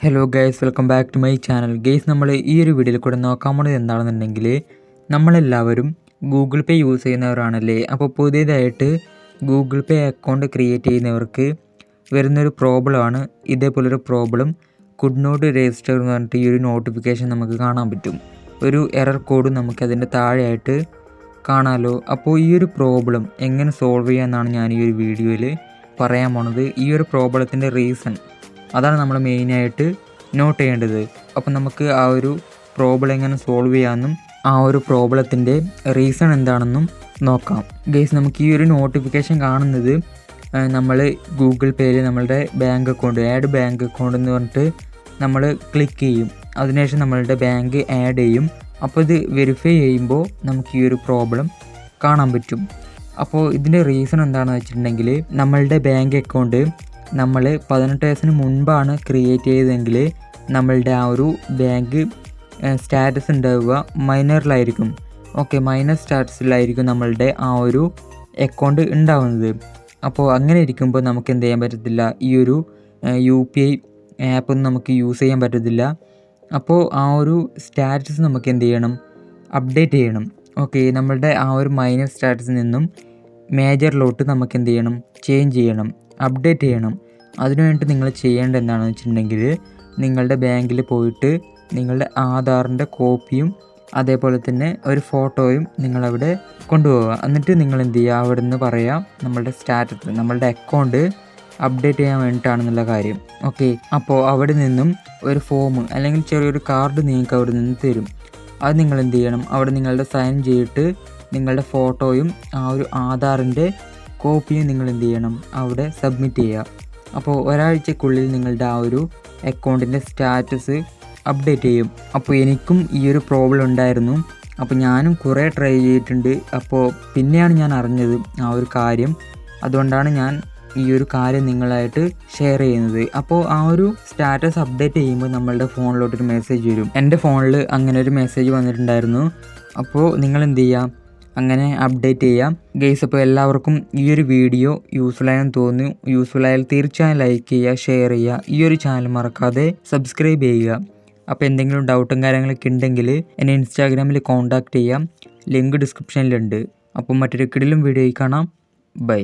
Hello guys, welcome back to my channel. Guys, നമ്മൾ ഈ ഒരു വീഡിയോയിൽ കൂടെ നോക്കാൻ പോകുന്നത് എന്താണെന്നുണ്ടെങ്കിൽ, നമ്മളെല്ലാവരും ഗൂഗിൾ പേ യൂസ് ചെയ്യുന്നവരാണല്ലേ. അപ്പോൾ പുതിയതായിട്ട് ഗൂഗിൾ പേ അക്കൗണ്ട് ക്രിയേറ്റ് ചെയ്യുന്നവർക്ക് വരുന്നൊരു പ്രോബ്ലമാണ് ഇതേപോലൊരു പ്രോബ്ലം. കുഡ് നോട്ട് രജിസ്റ്റർ എന്ന് പറഞ്ഞിട്ട് ഈ ഒരു നോട്ടിഫിക്കേഷൻ നമുക്ക് കാണാൻ പറ്റും. ഒരു എറർ കോഡ് നമുക്ക് അതിൻ്റെ താഴെയായിട്ട് കാണാമല്ലോ. അപ്പോൾ ഈ ഒരു പ്രോബ്ലം എങ്ങനെ സോൾവ് ചെയ്യാമെന്നാണ് ഞാൻ ഈ ഒരു വീഡിയോയിൽ പറയാൻ പോണത്. ഈ ഒരു പ്രോബ്ലത്തിൻ്റെ റീസൺ അതാണ് നമ്മൾ മെയിനായിട്ട് നോട്ട് ചെയ്യേണ്ടത്. അപ്പം നമുക്ക് ആ ഒരു പ്രോബ്ലം എങ്ങനെ സോൾവ് ചെയ്യാമെന്നും ആ ഒരു പ്രോബ്ലത്തിൻ്റെ റീസൺ എന്താണെന്നും നോക്കാം. ഗൈസ്, നമുക്ക് ഈ ഒരു നോട്ടിഫിക്കേഷൻ കാണുന്നത് നമ്മൾ ഗൂഗിൾ പേയിൽ നമ്മളുടെ bank account add bank account എന്ന് പറഞ്ഞിട്ട് നമ്മൾ ക്ലിക്ക് ചെയ്യും. അതിനുശേഷം നമ്മളുടെ ബാങ്ക് ആഡ് ചെയ്യും. അപ്പോൾ ഇത് വെരിഫൈ ചെയ്യുമ്പോൾ നമുക്ക് ഈ ഒരു പ്രോബ്ലം കാണാൻ പറ്റും. അപ്പോൾ ഇതിൻ്റെ റീസൺ എന്താണെന്ന് വെച്ചിട്ടുണ്ടെങ്കിൽ, നമ്മളുടെ ബാങ്ക് അക്കൗണ്ട് നമ്മൾ 18 വയസ്സിന് മുൻപാണ് ക്രിയേറ്റ് ചെയ്തതെങ്കിൽ നമ്മളുടെ ആ ഒരു ബാങ്ക് സ്റ്റാറ്റസ് ഉണ്ടാവുക മൈനറിലായിരിക്കും. മൈനർ സ്റ്റാറ്റസിലായിരിക്കും നമ്മളുടെ ആ ഒരു അക്കൗണ്ട് ഉണ്ടാവുന്നത്. അപ്പോൾ അങ്ങനെ ഇരിക്കുമ്പോൾ നമുക്ക് എന്ത് ചെയ്യാൻ പറ്റത്തില്ല, ഈ ഒരു UPI ആപ്പൊന്നും നമുക്ക് യൂസ് ചെയ്യാൻ പറ്റത്തില്ല. അപ്പോൾ ആ ഒരു സ്റ്റാറ്റസ് നമുക്ക് എന്ത് ചെയ്യണം, അപ്ഡേറ്റ് ചെയ്യണം. നമ്മളുടെ ആ ഒരു മൈനർ സ്റ്റാറ്റസിൽ നിന്നും മേജറിലോട്ട് നമുക്ക് എന്ത് ചെയ്യണം, ചേഞ്ച് ചെയ്യണം, അപ്ഡേറ്റ് ചെയ്യണം. അതിനുവേണ്ടി നിങ്ങൾ ചെയ്യേണ്ടത് എന്താണെന്ന് വെച്ചിട്ടുണ്ടെങ്കിൽ, നിങ്ങളുടെ ബാങ്കിൽ പോയിട്ട് നിങ്ങളുടെ ആധാറിൻ്റെ കോപ്പിയും അതേപോലെ തന്നെ ഒരു ഫോട്ടോയും നിങ്ങളവിടെ കൊണ്ടുപോവുക. എന്നിട്ട് നിങ്ങൾ എന്ത് ചെയ്യുക, അവിടെ നിന്ന് പറയാം നമ്മളുടെ സ്റ്റാറ്റസ്, നമ്മളുടെ അക്കൗണ്ട് അപ്ഡേറ്റ് ചെയ്യാൻ വേണ്ടിയിട്ടാണെന്നുള്ള കാര്യം. അപ്പോൾ അവിടെ നിന്നും ഒരു ഫോം അല്ലെങ്കിൽ ചെറിയൊരു കാർഡ് നിങ്ങൾക്ക് അവിടെ നിന്ന് തരും. അത് നിങ്ങൾ എന്ത് ചെയ്യണം, അവിടെ നിങ്ങളുടെ സൈൻ ചെയ്തിട്ട് നിങ്ങളുടെ ഫോട്ടോയും ആ ഒരു ആധാറിൻ്റെ കോപ്പിയും നിങ്ങൾ എന്ത് ചെയ്യണം, അവിടെ സബ്മിറ്റ് ചെയ്യുക. അപ്പോൾ ഒരാഴ്ചക്കുള്ളിൽ നിങ്ങളുടെ ആ ഒരു അക്കൗണ്ടിൻ്റെ സ്റ്റാറ്റസ് അപ്ഡേറ്റ് ചെയ്യും. അപ്പോൾ എനിക്കും ഈ ഒരു പ്രോബ്ലം ഉണ്ടായിരുന്നു. അപ്പോൾ ഞാനും കുറേ ട്രൈ ചെയ്തിട്ടുണ്ട്. അപ്പോൾ പിന്നെയാണ് ഞാൻ അറിഞ്ഞത് ആ ഒരു കാര്യം. അതുകൊണ്ടാണ് ഞാൻ ഈ ഒരു കാര്യം നിങ്ങളായിട്ട് ഷെയർ ചെയ്യുന്നത്. അപ്പോൾ ആ ഒരു സ്റ്റാറ്റസ് അപ്ഡേറ്റ് ചെയ്യുമ്പോൾ നമ്മളുടെ ഫോണിലോട്ടൊരു മെസ്സേജ് വരും. എൻ്റെ ഫോണിൽ അങ്ങനെ ഒരു മെസ്സേജ് വന്നിട്ടുണ്ടായിരുന്നു. അപ്പോൾ നിങ്ങൾ എന്ത് ചെയ്യുക, അങ്ങനെ അപ്ഡേറ്റ് ചെയ്യാം. ഗൈസ്, അപ്പോൾ എല്ലാവർക്കും ഈ ഒരു വീഡിയോ യൂസ്ഫുൾ ആയെന്ന് തോന്നുന്നു. യൂസ്ഫുൾ ആയാൽ തീർച്ചയായും ലൈക്ക് ചെയ്യുക, ഷെയർ ചെയ്യുക. ഈ ഒരു ചാനൽ മറക്കാതെ സബ്സ്ക്രൈബ് ചെയ്യുക. അപ്പോൾ എന്തെങ്കിലും ഡൗട്ടും കാര്യങ്ങളൊക്കെ ഉണ്ടെങ്കിൽ എന്നെ ഇൻസ്റ്റാഗ്രാമിൽ കോൺടാക്റ്റ് ചെയ്യാം. ലിങ്ക് ഡിസ്ക്രിപ്ഷനിലുണ്ട്. അപ്പോൾ മറ്റൊരു കിടിലൻ വീഡിയോയിൽ കാണാം. ബൈ.